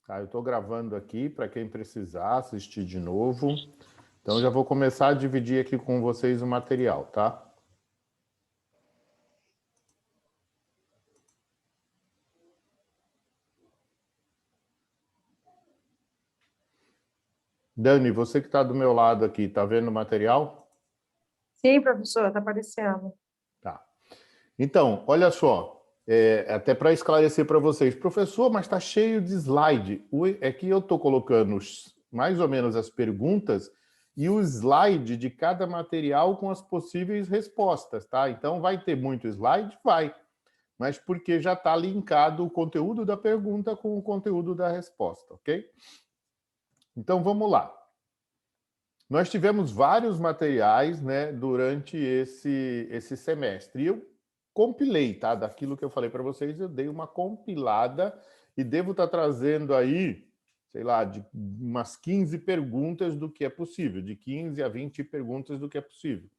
Tá? Eu estou gravando aqui para quem precisar assistir de novo. Então, já vou começar a dividir aqui com vocês o material, tá? Dani, você que está do meu lado aqui, está vendo o material? Sim, professor, está aparecendo. Tá. Então, olha só, até para esclarecer para vocês, professor, mas está cheio de slide. É que eu estou colocando mais ou menos as perguntas e o slide de cada material com as possíveis respostas, tá? Então, vai ter muito slide? Vai. Mas porque já está linkado o conteúdo da pergunta com o conteúdo da resposta, ok? Então, vamos lá. Nós tivemos vários materiais, né, durante esse semestre. E eu compilei, tá? Daquilo que eu falei para vocês, eu dei uma compilada e devo estar trazendo aí, sei lá, de umas 15 perguntas do que é possível, de 15 a 20 perguntas do que é possível.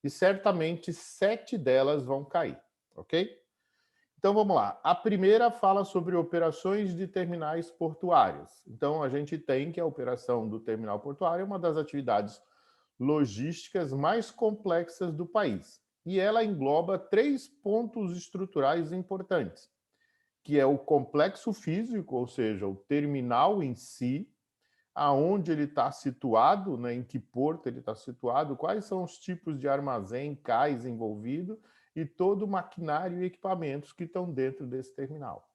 E certamente 7 delas vão cair, ok? Então, vamos lá. A primeira fala sobre operações de terminais portuários. Então, a gente tem que a operação do terminal portuário é uma das atividades logísticas mais complexas do país. E ela engloba 3 pontos estruturais importantes, que é o complexo físico, ou seja, o terminal em si, aonde ele está situado, né, em que porto ele está situado, quais são os tipos de armazém, cais envolvido e todo o maquinário e equipamentos que estão dentro desse terminal.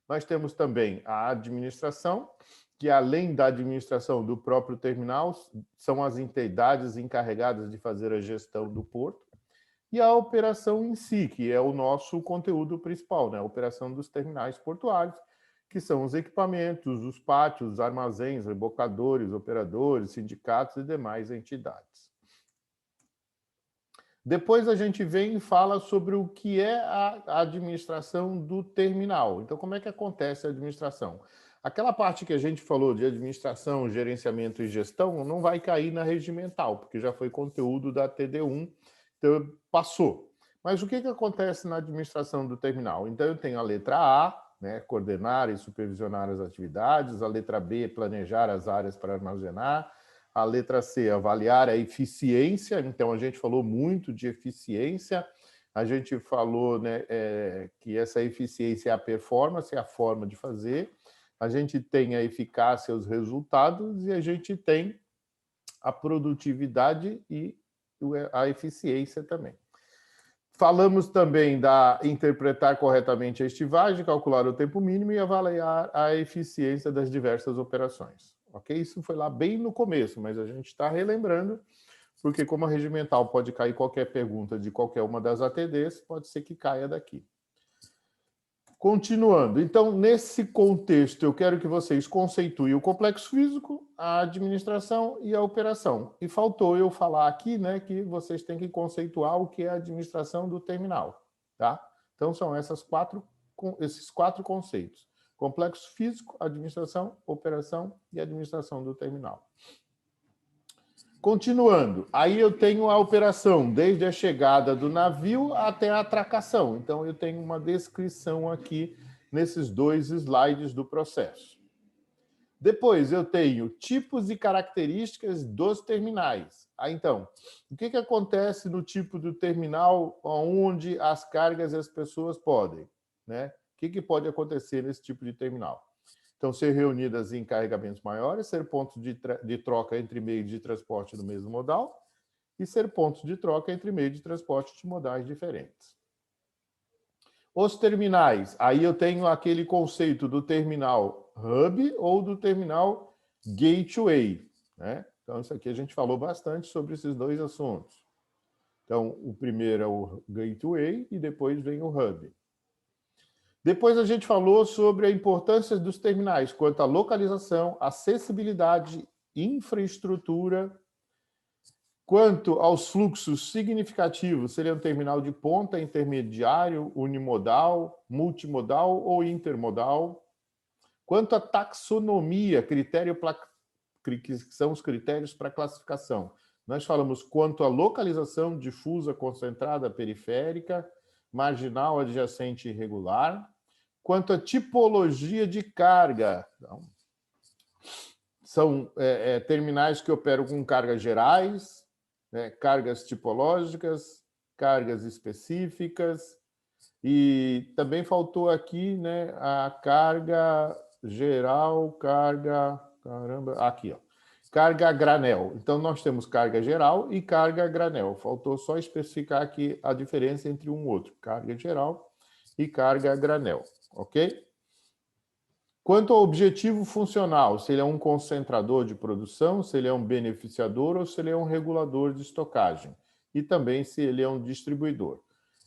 Nós temos também a administração, que além da administração do próprio terminal, são as entidades encarregadas de fazer a gestão do porto, e a operação em si, que é o nosso conteúdo principal, né? A operação dos terminais portuários, que são os equipamentos, os pátios, os armazéns, rebocadores, operadores, sindicatos e demais entidades. Depois a gente vem e fala sobre o que é a administração do terminal. Então, como é que acontece a administração? Aquela parte que a gente falou de administração, gerenciamento e gestão não vai cair na regimental, porque já foi conteúdo da TD1, então passou. Mas o que acontece na administração do terminal? Então, eu tenho a letra A, né, coordenar e supervisionar as atividades, a letra B, planejar as áreas para armazenar, a letra C, avaliar a eficiência. Então, a gente falou muito de eficiência, a gente falou, né, que essa eficiência é a performance, é a forma de fazer, a gente tem a eficácia, os resultados, e a gente tem a produtividade e a eficiência também. Falamos também da interpretar corretamente a estivagem, calcular o tempo mínimo e avaliar a eficiência das diversas operações. Ok? Isso foi lá bem no começo, mas a gente está relembrando, porque como a regimental pode cair qualquer pergunta de qualquer uma das ATDs, pode ser que caia daqui. Continuando, então, nesse contexto, eu quero que vocês conceituem o complexo físico, a administração e a operação. E faltou eu falar aqui, né, que vocês têm que conceituar o que é a administração do terminal, tá? Então, são esses quatro conceitos: complexo físico, administração, operação e administração do terminal. Continuando, aí eu tenho a operação desde a chegada do navio até a atracação. Então, eu tenho uma descrição aqui nesses 2 slides do processo. Depois, eu tenho tipos e características dos terminais. Então, o que acontece no tipo do terminal onde as cargas e as pessoas podem, né? O que pode acontecer nesse tipo de terminal? Então, ser reunidas em carregamentos maiores, ser pontos de troca entre meios de transporte do mesmo modal e ser pontos de troca entre meios de transporte de modais diferentes. Os terminais, aí eu tenho aquele conceito do terminal hub ou do terminal gateway, né? Então, isso aqui a gente falou bastante sobre esses 2 assuntos. Então, o primeiro é o gateway e depois vem o hub. Depois a gente falou sobre a importância dos terminais quanto à localização, acessibilidade, infraestrutura, quanto aos fluxos significativos, seria um terminal de ponta, intermediário, unimodal, multimodal ou intermodal. Quanto à taxonomia, que são os critérios para classificação. Nós falamos quanto à localização, difusa, concentrada, periférica, marginal, adjacente e irregular. Quanto à tipologia de carga, então, são terminais que operam com cargas gerais, né, cargas tipológicas, cargas específicas, e também faltou aqui, né, a carga geral, aqui, ó, carga a granel. Então, nós temos carga geral e carga a granel. Faltou só especificar aqui a diferença entre um e outro, carga geral e carga a granel, ok? Quanto ao objetivo funcional, se ele é um concentrador de produção, se ele é um beneficiador ou se ele é um regulador de estocagem. E também se ele é um distribuidor.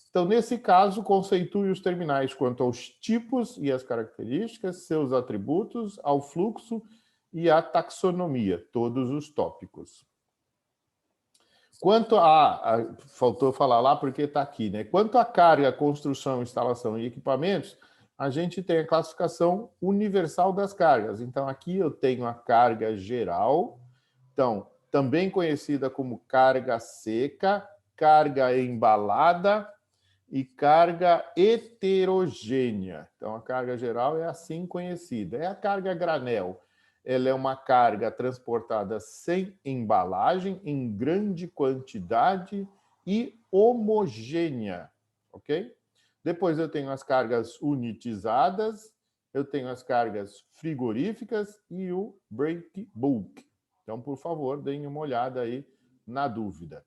Então, nesse caso, conceitue os terminais quanto aos tipos e as características, seus atributos, ao fluxo e à taxonomia, todos os tópicos. Quanto faltou falar lá porque está aqui, né? Quanto à carga, construção, instalação e equipamentos, a gente tem a classificação universal das cargas. Então, aqui eu tenho a carga geral, então, também conhecida como carga seca, carga embalada e carga heterogênea. Então, a carga geral é assim conhecida. É a carga granel. Ela é uma carga transportada sem embalagem, em grande quantidade e homogênea, ok? Depois eu tenho as cargas unitizadas, eu tenho as cargas frigoríficas e o break bulk. Então, por favor, deem uma olhada aí na dúvida.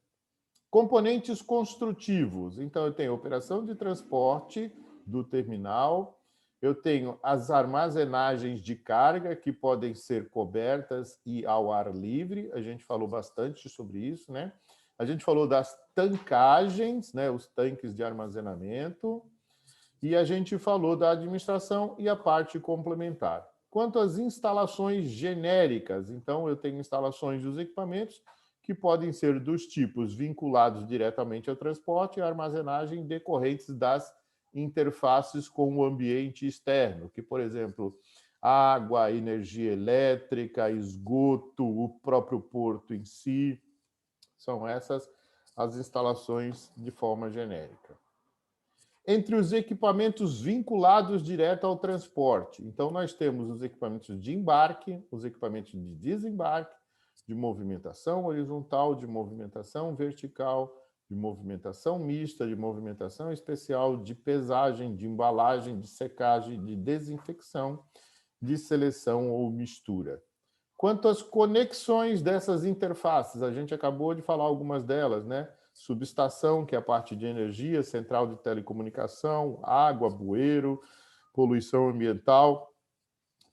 Componentes construtivos. Então, eu tenho a operação de transporte do terminal, eu tenho as armazenagens de carga, que podem ser cobertas e ao ar livre. A gente falou bastante sobre isso, né? A gente falou das tancagens, né? Os tanques de armazenamento. E a gente falou da administração e a parte complementar. Quanto às instalações genéricas, então, eu tenho instalações dos equipamentos que podem ser dos tipos vinculados diretamente ao transporte e armazenagem decorrentes das interfaces com o ambiente externo, que, por exemplo, água, energia elétrica, esgoto, o próprio porto em si, são essas as instalações de forma genérica. Entre os equipamentos vinculados direto ao transporte, então nós temos os equipamentos de embarque, os equipamentos de desembarque, de movimentação horizontal, de movimentação vertical, de movimentação mista, de movimentação especial, de pesagem, de embalagem, de secagem, de desinfecção, de seleção ou mistura. Quanto às conexões dessas interfaces, a gente acabou de falar algumas delas, né? Subestação, que é a parte de energia, central de telecomunicação, água, bueiro, poluição ambiental,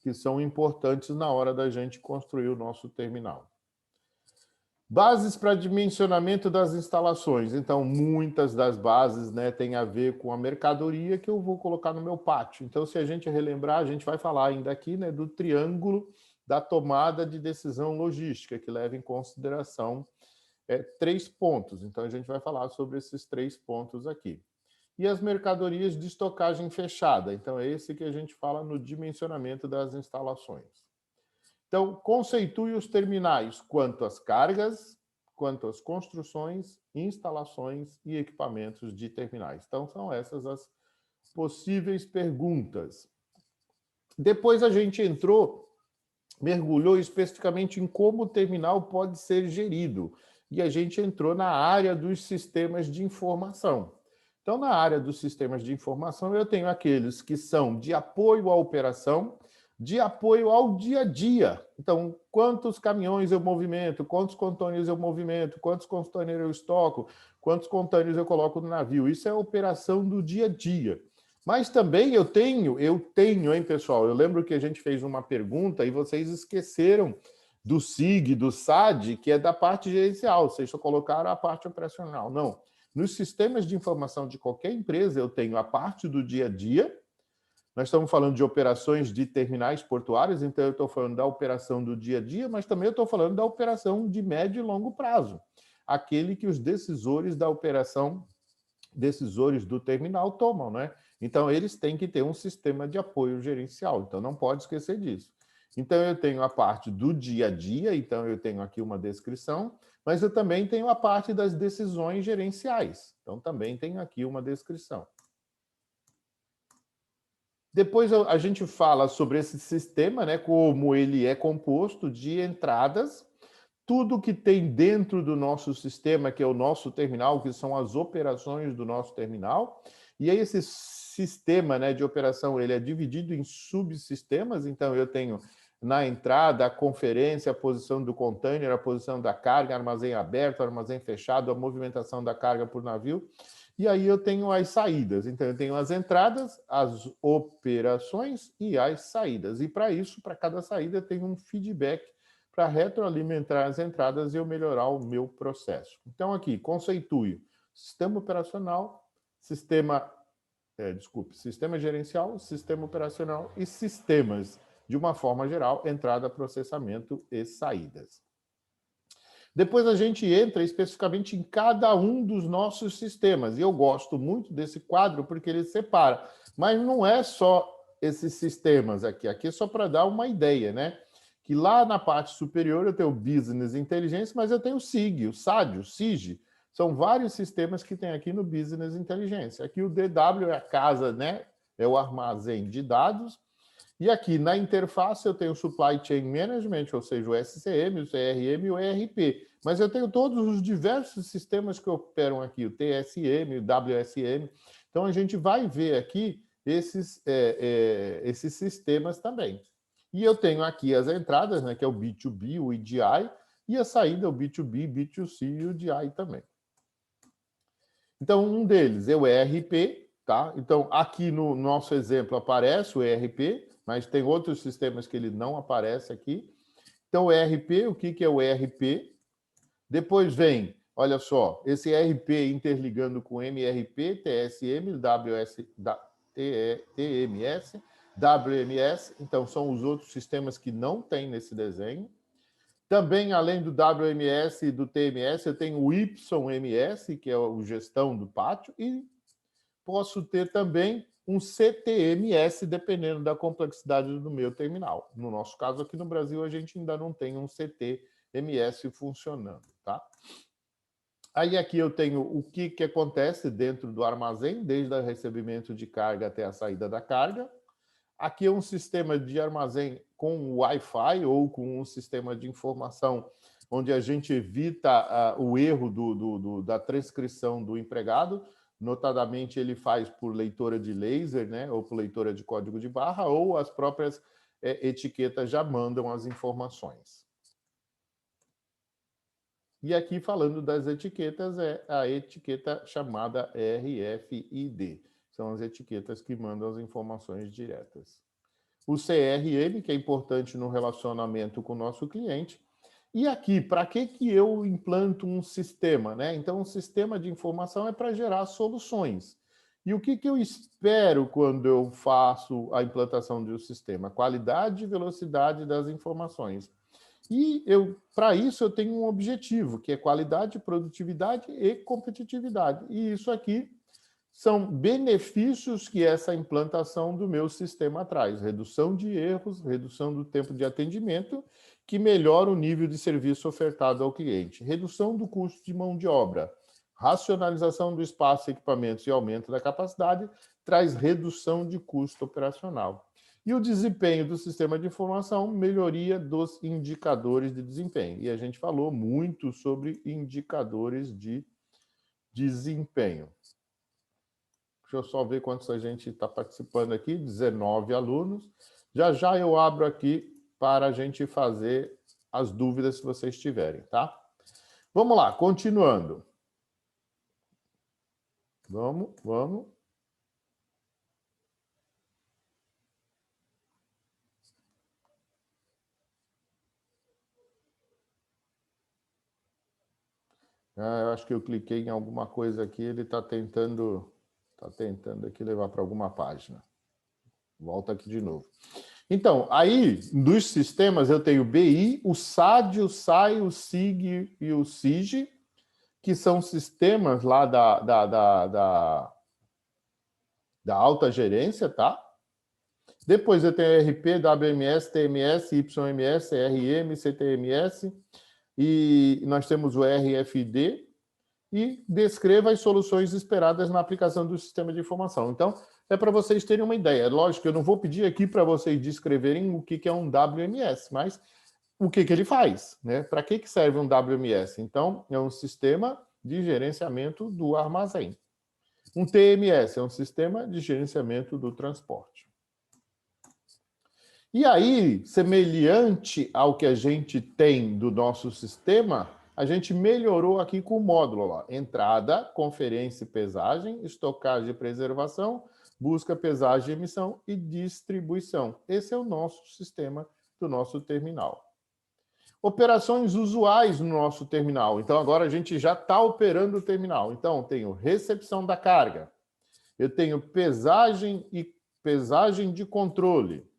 que são importantes na hora da gente construir o nosso terminal. Bases para dimensionamento das instalações. Então, muitas das bases, né, têm a ver com a mercadoria que eu vou colocar no meu pátio. Então, se a gente relembrar, a gente vai falar ainda aqui, né, do triângulo da tomada de decisão logística, que leva em consideração 3 pontos. Então, a gente vai falar sobre esses 3 pontos aqui. E as mercadorias de estocagem fechada. Então, é esse que a gente fala no dimensionamento das instalações. Então, conceitue os terminais quanto às cargas, quanto às construções, instalações e equipamentos de terminais. Então, são essas as possíveis perguntas. Depois a gente mergulhou especificamente em como o terminal pode ser gerido. E a gente entrou na área dos sistemas de informação. Então, na área dos sistemas de informação, eu tenho aqueles que são de apoio à operação, de apoio ao dia a dia. Então, quantos caminhões eu movimento, quantos contêineres eu movimento, quantos contêineres eu estoco, quantos contêineres eu coloco no navio. Isso é a operação do dia a dia. Mas também eu tenho, hein, pessoal? Eu lembro que a gente fez uma pergunta e vocês esqueceram do SIG, do SAD, que é da parte gerencial. Vocês só colocaram a parte operacional. Não. Nos sistemas de informação de qualquer empresa, eu tenho a parte do dia a dia. Nós estamos falando de operações de terminais portuários, então eu estou falando da operação do dia a dia, mas também eu estou falando da operação de médio e longo prazo. Aquele que os decisores da operação, decisores do terminal tomam, né? Então, eles têm que ter um sistema de apoio gerencial, então não pode esquecer disso. Então, eu tenho a parte do dia a dia, então eu tenho aqui uma descrição, mas eu também tenho a parte das decisões gerenciais, então também tenho aqui uma descrição. Depois a gente fala sobre esse sistema, né, como ele é composto de entradas, tudo que tem dentro do nosso sistema, que é o nosso terminal, que são as operações do nosso terminal. E aí esse sistema, né, de operação ele é dividido em subsistemas. Então, eu tenho na entrada a conferência, a posição do container, a posição da carga, armazém aberto, armazém fechado, a movimentação da carga por navio. E aí eu tenho as saídas. Então, eu tenho as entradas, as operações e as saídas. E para isso, para cada saída, eu tenho um feedback para retroalimentar as entradas e eu melhorar o meu processo. Então, aqui, conceitue sistema operacional, sistema gerencial, sistema operacional e sistemas, de uma forma geral, entrada, processamento e saídas. Depois a gente entra especificamente em cada um dos nossos sistemas. E eu gosto muito desse quadro porque ele separa. Mas não é só esses sistemas aqui. Aqui é só para dar uma ideia, né? Que lá na parte superior eu tenho o Business Intelligence, mas eu tenho o SIG, o SAD, o SIG. São vários sistemas que tem aqui no Business Intelligence. Aqui o DW é a casa, né? É o armazém de dados. E aqui na interface eu tenho o Supply Chain Management, ou seja, o SCM, o CRM e o ERP. Mas eu tenho todos os diversos sistemas que operam aqui, o TSM, o WSM. Então a gente vai ver aqui esses sistemas também. E eu tenho aqui as entradas, né, que é o B2B, o EDI, e a saída, o B2B, B2C e o DI também. Então, um deles é o ERP, tá? Então, aqui no nosso exemplo aparece o ERP, mas tem outros sistemas que ele não aparece aqui. Então, o ERP, o que é o ERP? Depois vem, olha só, esse ERP interligando com MRP, TSM, TMS, WMS. Então, são os outros sistemas que não tem nesse desenho. Também, além do WMS e do TMS, eu tenho o YMS, que é a gestão do pátio, e posso ter também um CTMS, dependendo da complexidade do meu terminal. No nosso caso, aqui no Brasil, a gente ainda não tem um CTMS funcionando, tá? Aí aqui eu tenho o que acontece dentro do armazém, desde o recebimento de carga até a saída da carga. Aqui é um sistema de armazém com Wi-Fi ou com um sistema de informação onde a gente evita o erro da transcrição do empregado. Notadamente, ele faz por leitora de laser, né, ou por leitora de código de barra, ou as próprias etiquetas já mandam as informações. E aqui, falando das etiquetas, é a etiqueta chamada RFID. São as etiquetas que mandam as informações diretas. O CRM, que é importante no relacionamento com o nosso cliente. E aqui, para que eu implanto um sistema, né? Então, um sistema de informação é para gerar soluções. E o que eu espero quando eu faço a implantação de um sistema? Qualidade e velocidade das informações. E para isso eu tenho um objetivo, que é qualidade, produtividade e competitividade. E isso aqui são benefícios que essa implantação do meu sistema traz. Redução de erros, redução do tempo de atendimento, que melhora o nível de serviço ofertado ao cliente. Redução do custo de mão de obra. Racionalização do espaço e equipamentos e aumento da capacidade traz redução de custo operacional. E o desempenho do sistema de informação, melhoria dos indicadores de desempenho. E a gente falou muito sobre indicadores de desempenho. Deixa eu só ver quantos a gente está participando aqui, 19 alunos. Já eu abro aqui para a gente fazer as dúvidas que vocês tiverem, tá? Vamos lá, continuando. Vamos. Eu acho que eu cliquei em alguma coisa aqui, ele está tentando aqui levar para alguma página. Volta aqui de novo. Então, aí, dos sistemas, eu tenho o BI, o SAD, o SAI, o SIG e o SIG, que são sistemas lá da alta gerência, tá? Depois eu tenho RP, WMS, TMS, YMS, CRM, CTMS, e nós temos o RFD, e descreva as soluções esperadas na aplicação do sistema de informação. Então, é para vocês terem uma ideia. Lógico que eu não vou pedir aqui para vocês descreverem o que é um WMS, mas o que ele faz, né? Para que serve um WMS? Então, é um sistema de gerenciamento do armazém. Um TMS é um sistema de gerenciamento do transporte. E aí, semelhante ao que a gente tem do nosso sistema, a gente melhorou aqui com o módulo lá. Entrada, conferência e pesagem, estocagem e preservação, busca, pesagem e emissão e distribuição. Esse é o nosso sistema do nosso terminal. Operações usuais no nosso terminal. Então, agora a gente já está operando o terminal. Então, tenho recepção da carga, eu tenho pesagem e pesagem de controle,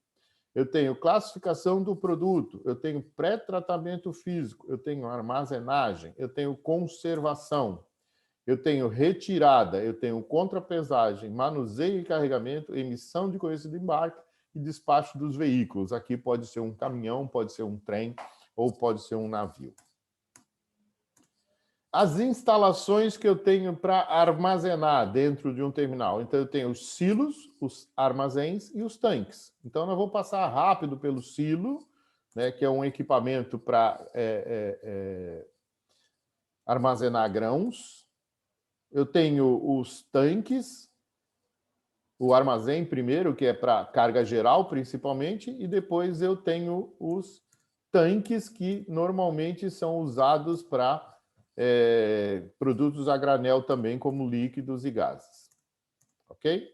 eu tenho classificação do produto, eu tenho pré-tratamento físico, eu tenho armazenagem, eu tenho conservação, eu tenho retirada, eu tenho contrapesagem, manuseio e carregamento, emissão de correia de embarque e despacho dos veículos. Aqui pode ser um caminhão, pode ser um trem ou pode ser um navio. As instalações que eu tenho para armazenar dentro de um terminal. Então, eu tenho os silos, os armazéns e os tanques. Então, eu vou passar rápido pelo silo, né, que é um equipamento para armazenar grãos. Eu tenho os tanques, o armazém primeiro, que é para carga geral, principalmente, e depois eu tenho os tanques, que normalmente são usados para produtos a granel também, como líquidos e gases. Ok?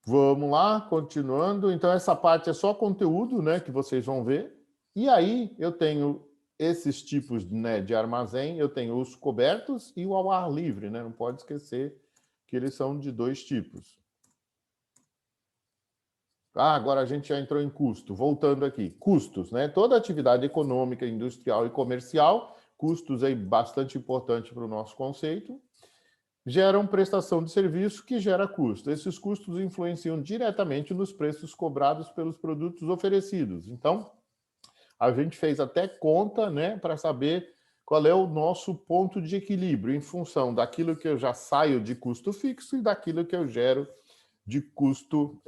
Vamos lá, continuando. Então, essa parte é só conteúdo, né, que vocês vão ver. E aí, eu tenho esses tipos, né, de armazém. Eu tenho os cobertos e o ao ar livre, né? Não pode esquecer que eles são de dois tipos. Agora a gente já entrou em custo. Voltando aqui. Custos, né? Toda atividade econômica, industrial e comercial, custos aí bastante importante para o nosso conceito, geram prestação de serviço que gera custo. Esses custos influenciam diretamente nos preços cobrados pelos produtos oferecidos. Então, a gente fez até conta, né, para saber qual é o nosso ponto de equilíbrio em função daquilo que eu já saio de custo fixo e daquilo que eu gero de custo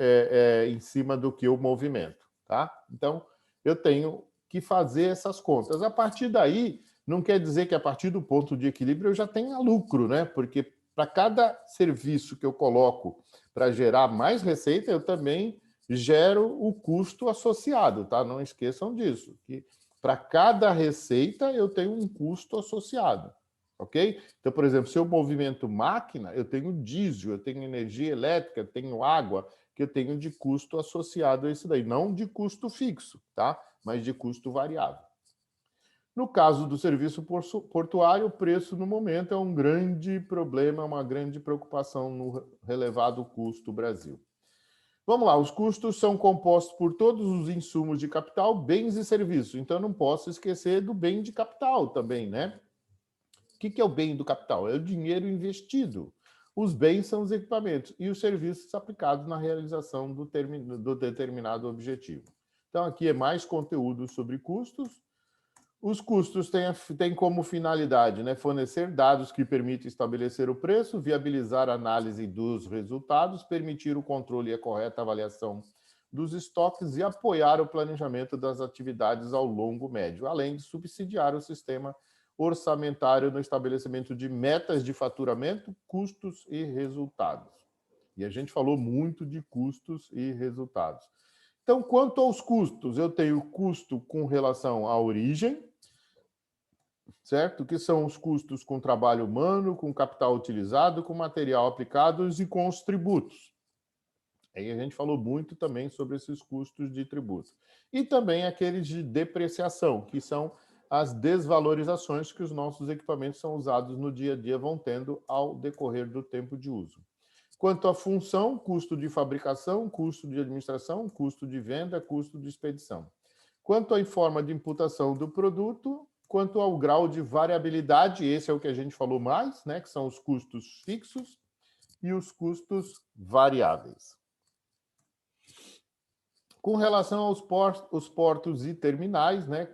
em cima do que eu movimento, tá? Então, eu tenho que fazer essas contas. A partir daí, não quer dizer que a partir do ponto de equilíbrio eu já tenha lucro, né? Porque para cada serviço que eu coloco para gerar mais receita, eu também gero o custo associado, tá? Não esqueçam disso, que para cada receita eu tenho um custo associado. Ok? Então, por exemplo, se eu movimento máquina, eu tenho diesel, eu tenho energia elétrica, eu tenho água, que eu tenho de custo associado a isso daí. Não de custo fixo, tá? Mas de custo variável. No caso do serviço portuário, o preço no momento é um grande problema, uma grande preocupação no relevado custo Brasil. Vamos lá, os custos são compostos por todos os insumos de capital, bens e serviços. Então, não posso esquecer do bem de capital também, né? O que é o bem do capital? É o dinheiro investido. Os bens são os equipamentos e os serviços aplicados na realização do determinado objetivo. Então, aqui é mais conteúdo sobre custos. Os custos têm como finalidade, né, fornecer dados que permitem estabelecer o preço, viabilizar a análise dos resultados, permitir o controle e a correta avaliação dos estoques e apoiar o planejamento das atividades ao longo médio, além de subsidiar o sistema orçamentário no estabelecimento de metas de faturamento, custos e resultados. E a gente falou muito de custos e resultados. Então, quanto aos custos, eu tenho custo com relação à origem, certo? Que são os custos com trabalho humano, com capital utilizado, com material aplicado e com os tributos. Aí a gente falou muito também sobre esses custos de tributos. E também aqueles de depreciação, que são as desvalorizações que os nossos equipamentos são usados no dia a dia, vão tendo ao decorrer do tempo de uso. Quanto à função, custo de fabricação, custo de administração, custo de venda, custo de expedição. Quanto à forma de imputação do produto, quanto ao grau de variabilidade, esse é o que a gente falou mais, né, que são os custos fixos e os custos variáveis. Com relação aos portos e terminais, né,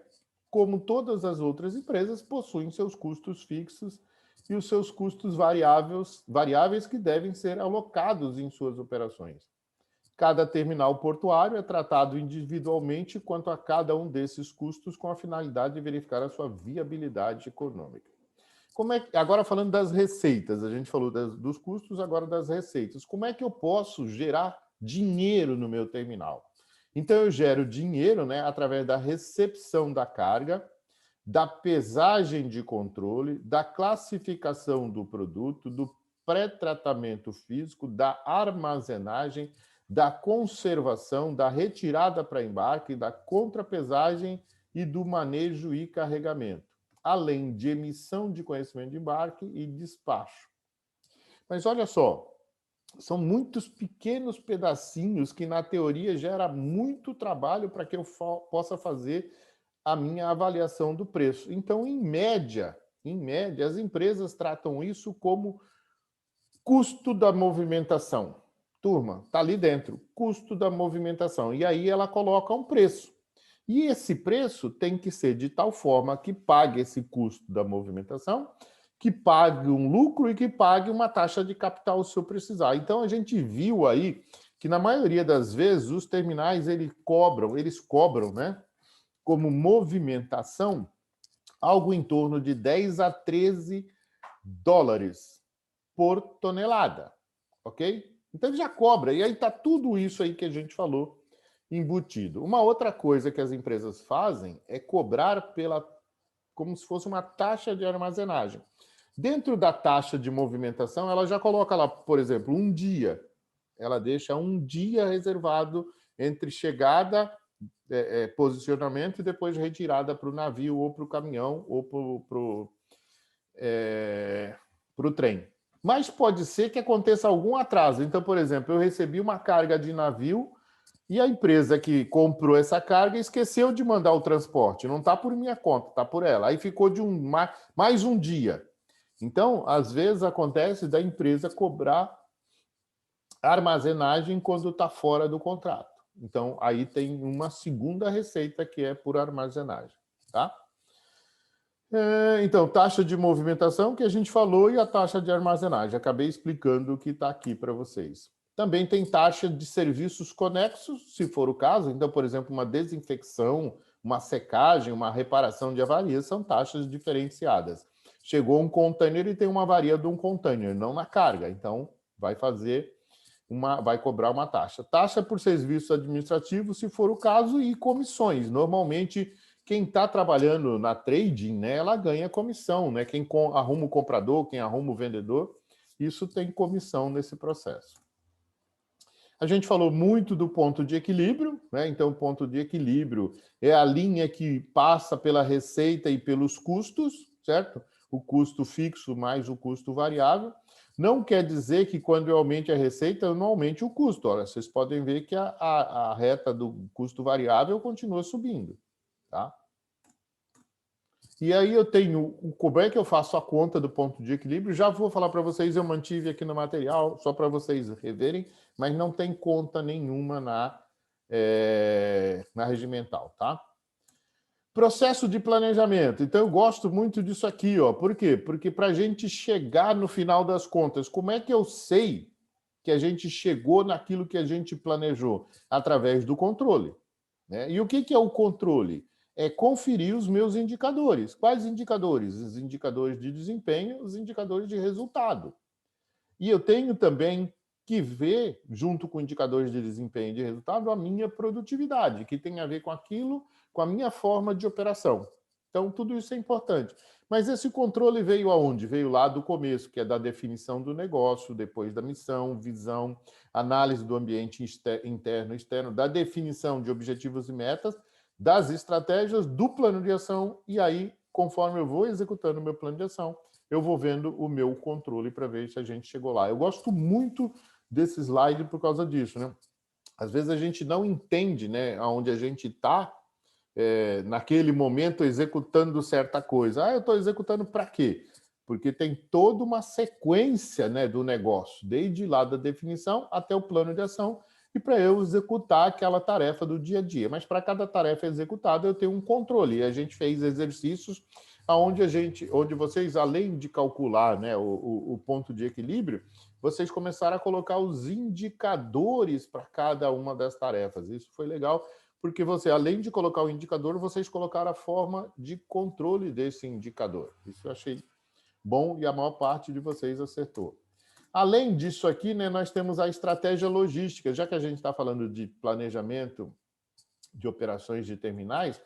como todas as outras empresas, possuem seus custos fixos e os seus custos variáveis que devem ser alocados em suas operações. Cada terminal portuário é tratado individualmente quanto a cada um desses custos com a finalidade de verificar a sua viabilidade econômica. Agora falando das receitas, a gente falou dos custos, agora das receitas. Como é que eu posso gerar dinheiro no meu terminal? Então, eu gero dinheiro, né, através da recepção da carga, da pesagem de controle, da classificação do produto, do pré-tratamento físico, da armazenagem, da conservação, da retirada para embarque, da contrapesagem e do manejo e carregamento, além de emissão de conhecimento de embarque e despacho. Mas olha só, são muitos pequenos pedacinhos que, na teoria, gera muito trabalho para que eu possa fazer a minha avaliação do preço. Então, em média, as empresas tratam isso como custo da movimentação. Turma, está ali dentro, custo da movimentação. E aí ela coloca um preço. E esse preço tem que ser de tal forma que pague esse custo da movimentação, que pague um lucro e que pague uma taxa de capital se eu precisar. Então, a gente viu aí que, na maioria das vezes, os terminais eles cobram, né, como movimentação, algo em torno de 10 a 13 dólares por tonelada, ok? Então, ele já cobra. E aí está tudo isso aí que a gente falou embutido. Uma outra coisa que as empresas fazem é cobrar como se fosse uma taxa de armazenagem. Dentro da taxa de movimentação, ela já coloca lá, por exemplo, um dia. Ela deixa um dia reservado entre chegada, posicionamento e depois retirada para o navio ou para o caminhão ou para o trem. Mas pode ser que aconteça algum atraso. Então, por exemplo, eu recebi uma carga de navio e a empresa que comprou essa carga esqueceu de mandar o transporte. Não está por minha conta, está por ela. Aí ficou de mais um dia. Então, às vezes acontece da empresa cobrar armazenagem quando está fora do contrato. Então, aí tem uma segunda receita que é por armazenagem, tá? Então, taxa de movimentação que a gente falou e a taxa de armazenagem. Acabei explicando o que está aqui para vocês. Também tem taxa de serviços conexos, se for o caso. Então, por exemplo, uma desinfecção, uma secagem, uma reparação de avarias são taxas diferenciadas. Chegou um container e tem uma avaria de um container, não na carga. Então, vai cobrar uma taxa. Taxa por serviços administrativos, se for o caso, e comissões. Normalmente, quem está trabalhando na trading, né, ela ganha comissão, né? Quem arruma o comprador, quem arruma o vendedor, isso tem comissão nesse processo. A gente falou muito do ponto de equilíbrio, né? Então, o ponto de equilíbrio é a linha que passa pela receita e pelos custos, certo? O custo fixo mais o custo variável. Não quer dizer que quando eu aumente a receita, eu não aumente o custo. Olha, vocês podem ver que a reta do custo variável continua subindo. Tá? E aí eu tenho, como é que eu faço a conta do ponto de equilíbrio? Já vou falar para vocês, eu mantive aqui no material, só para vocês reverem, mas não tem conta nenhuma na regimental, tá? Processo de planejamento. Então, eu gosto muito disso aqui, ó. Por quê? Porque para a gente chegar no final das contas, como é que eu sei que a gente chegou naquilo que a gente planejou? Através do controle, né? E o que é o controle? É conferir os meus indicadores. Quais indicadores? Os indicadores de desempenho, os indicadores de resultado. E eu tenho também que ver, junto com indicadores de desempenho e de resultado, a minha produtividade, que tem a ver com aquilo, com a minha forma de operação. Então, tudo isso é importante. Mas esse controle veio aonde? Veio lá do começo, que é da definição do negócio, depois da missão, visão, análise do ambiente interno e externo, da definição de objetivos e metas, das estratégias, do plano de ação, e aí, conforme eu vou executando o meu plano de ação, eu vou vendo o meu controle para ver se a gente chegou lá. Eu gosto muito desse slide por causa disso, né? Às vezes a gente não entende, né, aonde a gente está naquele momento executando certa coisa. Eu estou executando para quê? Porque tem toda uma sequência, né, do negócio, desde lá da definição até o plano de ação, e para eu executar aquela tarefa do dia a dia. Mas para cada tarefa executada, eu tenho um controle. E a gente fez exercícios onde vocês, além de calcular, né, o ponto de equilíbrio, vocês começaram a colocar os indicadores para cada uma das tarefas. Isso foi legal, porque você, além de colocar o indicador, vocês colocaram a forma de controle desse indicador. Isso eu achei bom e a maior parte de vocês acertou. Além disso aqui, né, nós temos a estratégia logística. Já que a gente está falando de planejamento de operações de terminais,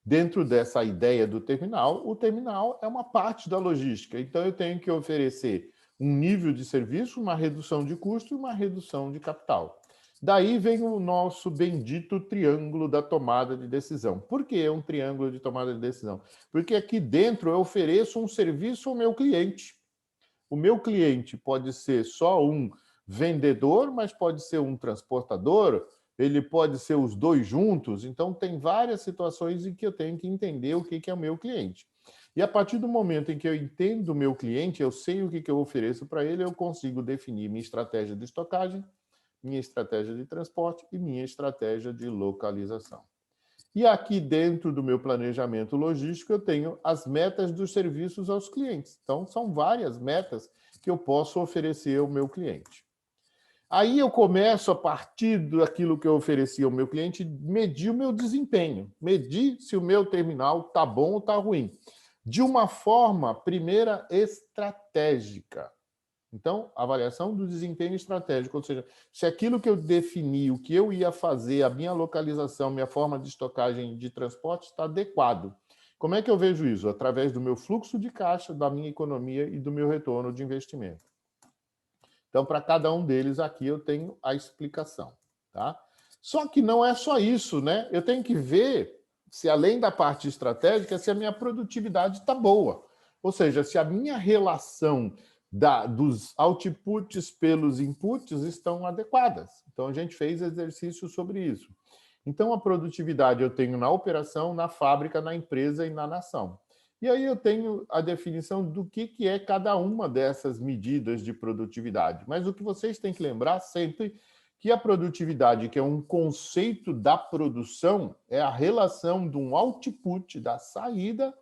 dentro dessa ideia do terminal, o terminal é uma parte da logística. Então, eu tenho que oferecer um nível de serviço, uma redução de custo e uma redução de capital. Daí vem o nosso bendito triângulo da tomada de decisão. Por que é um triângulo de tomada de decisão? Porque aqui dentro eu ofereço um serviço ao meu cliente. O meu cliente pode ser só um vendedor, mas pode ser um transportador, ele pode ser os dois juntos. Então, tem várias situações em que eu tenho que entender o que é o meu cliente. E a partir do momento em que eu entendo o meu cliente, eu sei o que eu ofereço para ele, eu consigo definir minha estratégia de estocagem, minha estratégia de transporte e minha estratégia de localização. E aqui dentro do meu planejamento logístico, eu tenho as metas dos serviços aos clientes. Então, são várias metas que eu posso oferecer ao meu cliente. Aí eu começo, a partir daquilo que eu ofereci ao meu cliente, medir o meu desempenho, medir se o meu terminal está bom ou está ruim. De uma forma, primeira, estratégica. Então, avaliação do desempenho estratégico, ou seja, se aquilo que eu defini, o que eu ia fazer, a minha localização, minha forma de estocagem de transporte está adequado. Como é que eu vejo isso? Através do meu fluxo de caixa, da minha economia e do meu retorno de investimento. Então, para cada um deles aqui eu tenho a explicação, tá? Só que não é só isso, né? Eu tenho que ver se, além da parte estratégica, se a minha produtividade está boa. Ou seja, se a minha relação dos outputs pelos inputs estão adequadas. Então, a gente fez exercício sobre isso. Então, a produtividade eu tenho na operação, na fábrica, na empresa e na nação. E aí eu tenho a definição do que é cada uma dessas medidas de produtividade. Mas o que vocês têm que lembrar sempre que a produtividade, que é um conceito da produção, é a relação de um output, da saída,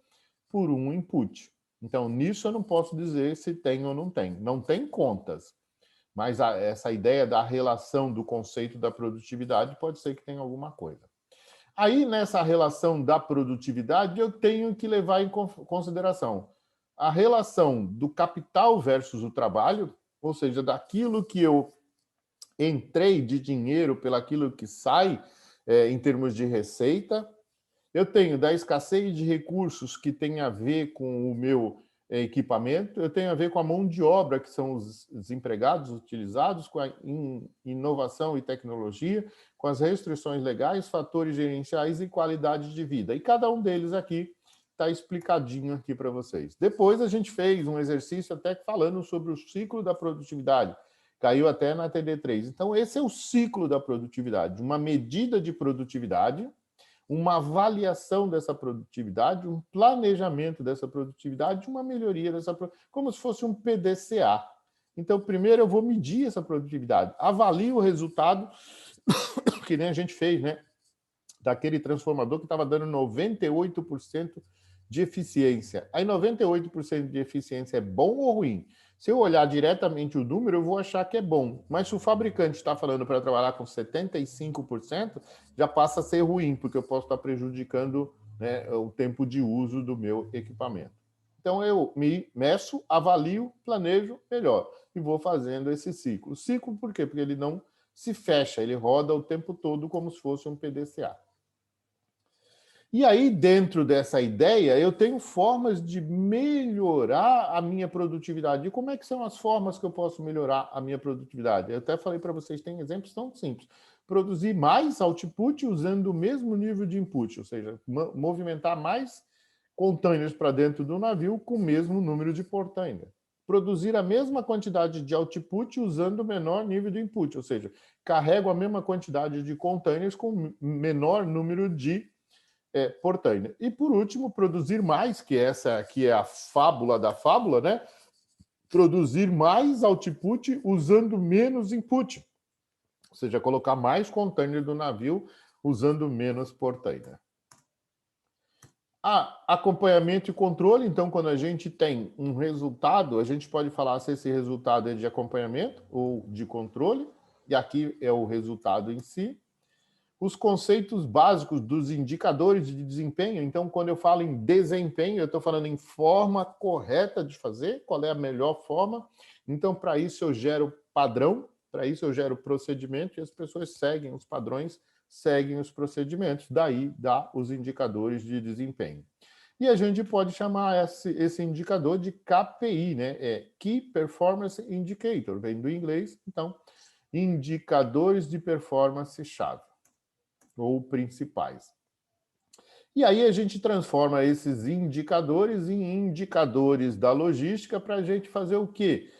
por um input. Então, nisso eu não posso dizer se tem ou não tem. Não tem contas. Mas essa ideia da relação do conceito da produtividade pode ser que tenha alguma coisa. Aí, nessa relação da produtividade, eu tenho que levar em consideração a relação do capital versus o trabalho, ou seja, daquilo que eu entrei de dinheiro pelaquilo que sai em termos de receita. Eu tenho da escassez de recursos, que tem a ver com o meu equipamento, eu tenho a ver com a mão de obra, que são os empregados utilizados, com a inovação e tecnologia, com as restrições legais, fatores gerenciais e qualidade de vida. E cada um deles aqui está explicadinho aqui para vocês. Depois a gente fez um exercício até falando sobre o ciclo da produtividade. Caiu até na TD3. Então, esse é o ciclo da produtividade, uma medida de produtividade, uma avaliação dessa produtividade, um planejamento dessa produtividade, uma melhoria dessa produtividade, como se fosse um PDCA. Então, primeiro eu vou medir essa produtividade, avalio o resultado, que nem a gente fez, né? Daquele transformador que estava dando 98% de eficiência. Aí 98% de eficiência é bom ou ruim? Se eu olhar diretamente o número, eu vou achar que é bom. Mas se o fabricante está falando para trabalhar com 75%, já passa a ser ruim, porque eu posso estar prejudicando, né, o tempo de uso do meu equipamento. Então, eu me meço, avalio, planejo melhor e vou fazendo esse ciclo. Ciclo por quê? Porque ele não se fecha, ele roda o tempo todo como se fosse um PDCA. E aí, dentro dessa ideia, eu tenho formas de melhorar a minha produtividade. E como é que são as formas que eu posso melhorar a minha produtividade? Eu até falei para vocês, tem exemplos tão simples. Produzir mais output usando o mesmo nível de input, ou seja, movimentar mais containers para dentro do navio com o mesmo número de portainer. Produzir a mesma quantidade de output usando o menor nível de input, ou seja, carrego a mesma quantidade de containers com menor número de portainer. E, por último, produzir mais, que essa aqui é a fábula da fábula, né? Produzir mais output usando menos input. Ou seja, colocar mais container do navio usando menos portainer. Acompanhamento e controle. Então, quando a gente tem um resultado, a gente pode falar se esse resultado é de acompanhamento ou de controle, e aqui é o resultado em si. Os conceitos básicos dos indicadores de desempenho. Então, quando eu falo em desempenho, eu estou falando em forma correta de fazer, qual é a melhor forma. Então, para isso eu gero padrão, para isso eu gero procedimento, e as pessoas seguem os padrões, seguem os procedimentos, daí dá os indicadores de desempenho. E a gente pode chamar esse indicador de KPI, né? É Key Performance Indicator, vem do inglês, então, indicadores de performance-chave, ou principais. E aí a gente transforma esses indicadores em indicadores da logística para a gente fazer o quê?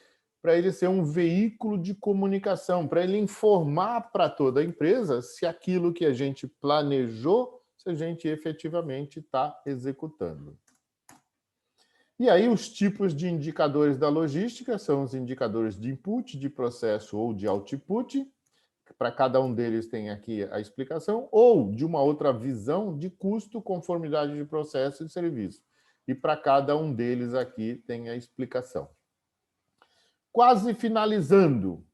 Para ele ser um veículo de comunicação, para ele informar para toda a empresa se aquilo que a gente planejou, se a gente efetivamente está executando. E aí os tipos de indicadores da logística são os indicadores de input, de processo ou de output. Para cada um deles tem aqui a explicação, ou de uma outra visão de custo, conformidade de processo e serviço. E para cada um deles aqui tem a explicação. Quase finalizando,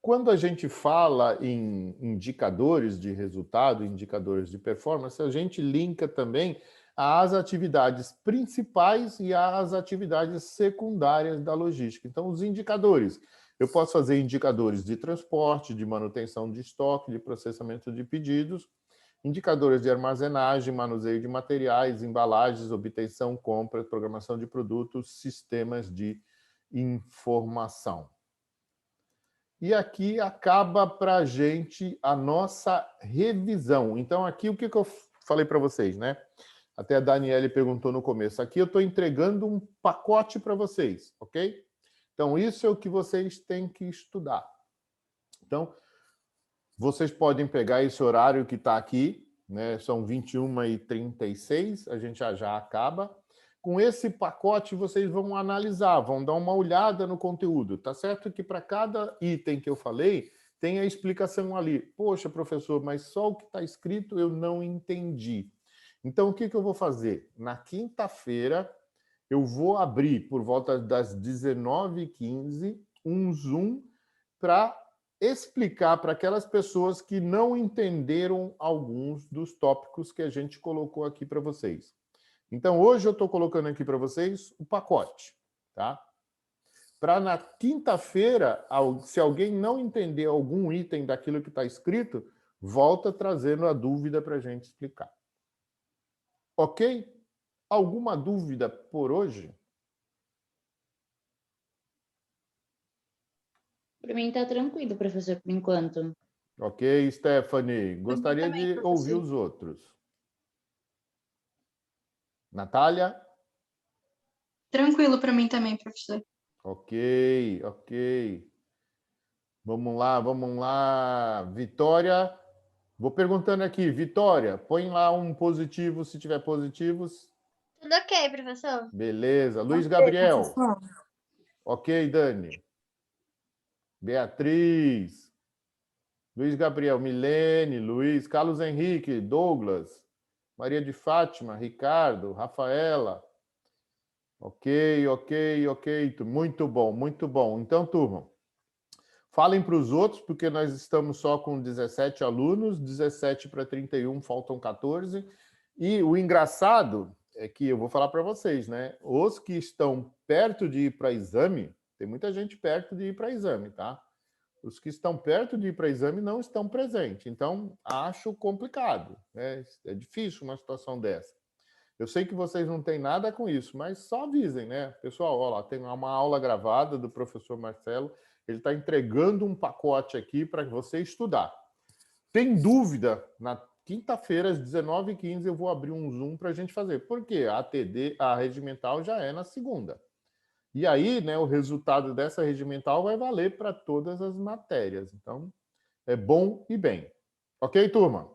quando a gente fala em indicadores de resultado, indicadores de performance, a gente linka também às atividades principais e às atividades secundárias da logística. Então, os indicadores. Eu posso fazer indicadores de transporte, de manutenção de estoque, de processamento de pedidos, indicadores de armazenagem, manuseio de materiais, embalagens, obtenção, compra, programação de produtos, sistemas de informação. E aqui acaba para a gente a nossa revisão. Então, aqui o que eu falei para vocês, né? Até a Daniele perguntou no começo. Aqui eu estou entregando um pacote para vocês, ok? Então, isso é o que vocês têm que estudar. Então, vocês podem pegar esse horário que está aqui, né? São 21h36, a gente já acaba. Com esse pacote, vocês vão analisar, vão dar uma olhada no conteúdo. Tá certo que para cada item que eu falei, tem a explicação ali. Poxa, professor, mas só o que está escrito eu não entendi. Então, o que eu vou fazer? Na quinta-feira, eu vou abrir, por volta das 19h15, um Zoom para explicar para aquelas pessoas que não entenderam alguns dos tópicos que a gente colocou aqui para vocês. Então, hoje eu estou colocando aqui para vocês o pacote, tá? Para na quinta-feira, se alguém não entender algum item daquilo que está escrito, volta trazendo a dúvida para a gente explicar. Ok? Alguma dúvida por hoje? Para mim está tranquilo, professor, por enquanto. Ok, Stephanie. Gostaria também, de ouvir professor. os outros. Natália? Tranquilo para mim também, professor. Ok, ok. Vamos lá, vamos lá. Vitória? Vou perguntando aqui. Vitória, põe lá um positivo se tiver positivos. Tudo ok, professor? Beleza. Luiz Ok, Gabriel? professor. Ok, Dani. Beatriz? Luiz Gabriel, Milene, Luiz, Carlos Henrique, Douglas, Maria de Fátima, Ricardo, Rafaela. Ok, ok, ok. Muito bom, muito bom. Então, turma, falem para os outros, porque nós estamos só com 17 alunos, 17 para 31, faltam 14. E o engraçado é que eu vou falar para vocês, né? Os que estão perto de ir para exame, tem muita gente perto de ir para exame, tá? Os que estão perto de ir para exame não estão presentes. Então, acho complicado, né? É difícil uma situação dessa. Eu sei que vocês não têm nada com isso, mas só avisem, né? Pessoal, olha lá, tem uma aula gravada do professor Marcelo, ele está entregando um pacote aqui para você estudar. Tem dúvida? Na quinta-feira, às 19h15, eu vou abrir um Zoom para a gente fazer. Por quê? A ATD, a regimental, já é na segunda. E aí, né, o resultado dessa regimental vai valer para todas as matérias. Então, é bom e bem. Ok, turma?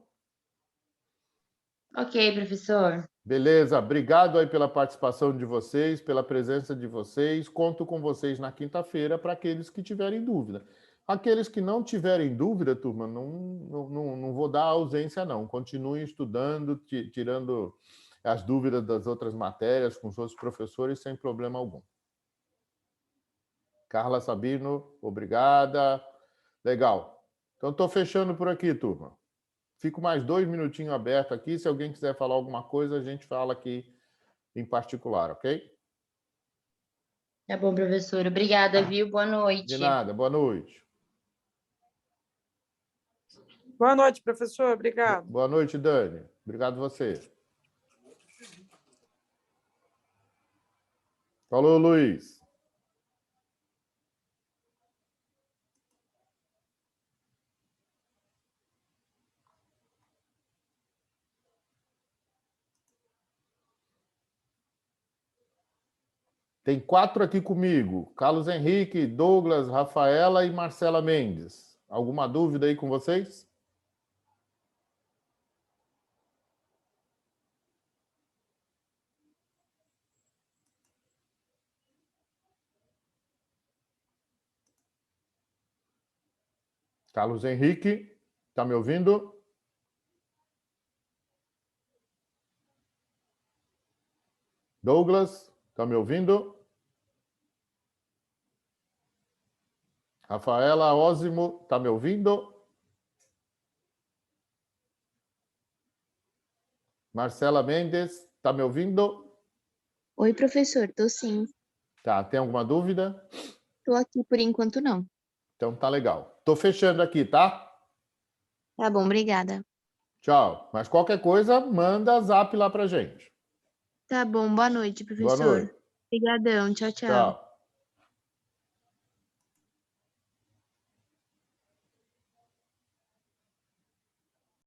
Ok, professor. Beleza, obrigado aí pela participação de vocês, pela presença de vocês. Conto com vocês na quinta-feira para aqueles que tiverem dúvida. Aqueles que não tiverem dúvida, turma, não vou dar ausência, não. Continuem estudando, tirando as dúvidas das outras matérias com os outros professores sem problema algum. Carla Sabino, obrigada. Legal. Então, estou fechando por aqui, turma. Fico mais 2 minutinhos aberto aqui. Se alguém quiser falar alguma coisa, a gente fala aqui em particular, ok? Tá bom, professor. Obrigada, viu? Boa noite. De nada. Boa noite. Boa noite, professor. Obrigado. Boa noite, Dani. Obrigado você. Falou, Luiz. Tem 4 aqui comigo. Carlos Henrique, Douglas, Rafaela e Marcela Mendes. Alguma dúvida aí com vocês? Carlos Henrique, está me ouvindo? Douglas, está me ouvindo? Rafaela Ósimo, está me ouvindo? Marcela Mendes, está me ouvindo? Oi, professor, tô sim. Tá, tem alguma dúvida? Tô aqui por enquanto não. Então tá legal. Tô fechando aqui, tá? Tá bom, obrigada. Tchau. Mas qualquer coisa, manda zap lá pra gente. Tá bom, boa noite, Boa professor. noite. Obrigadão, tchau, tchau. Tchau.